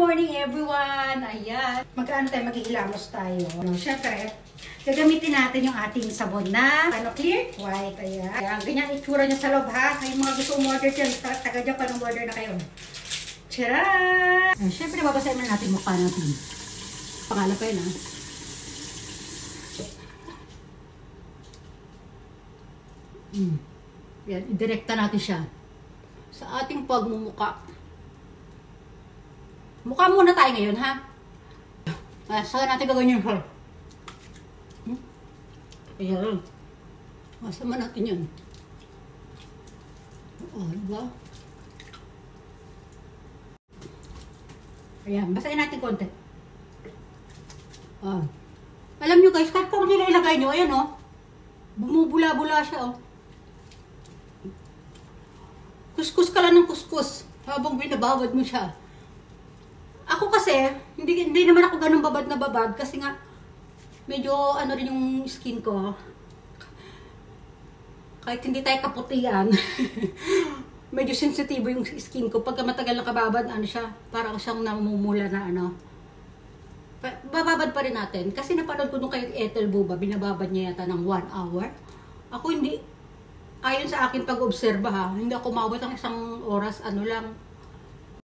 morning everyone! Ayan. Magkaano tayo, maghihilamos tayo. Siyempre, gagamitin natin yung ating sabon na clear white. Ayan. Ayan. Ganyan itsura niya sa loob ha. Kaya mga gusto umorder dyan, taga-dyan pa ng order na kayo. Tcharan! Siyempre, babasahin na natin mukha natin. Pangalan pa yun ha. Yan, idirekta natin siya sa ating pagmumuka. Mukha muna tayo ngayon, ha? Saan natin gagawin yun, ha? Ayan. Masama natin yun. O, diba? Ayan, basahin natin konti. Alam nyo guys, kahit kung nila ilagay nyo, ayan o. Bumubula-bula siya o. Kuskus ka lang ng kuskus habang binabawad mo siya. Ako kasi, hindi naman ako ganun babad na babad kasi nga medyo ano rin yung skin ko. Kahit hindi tayo kaputian, medyo sensitibo yung skin ko. Pagka matagal na kababad, ano siya, parang siyang namumula na ano. Bababad pa rin natin. Kasi napanood ko nung kay Ethel Buba, binababad niya yata ng 1 hour. Ako hindi, ayon sa akin pag-obserba ha, hindi ako umabot ng 1 oras, ano lang,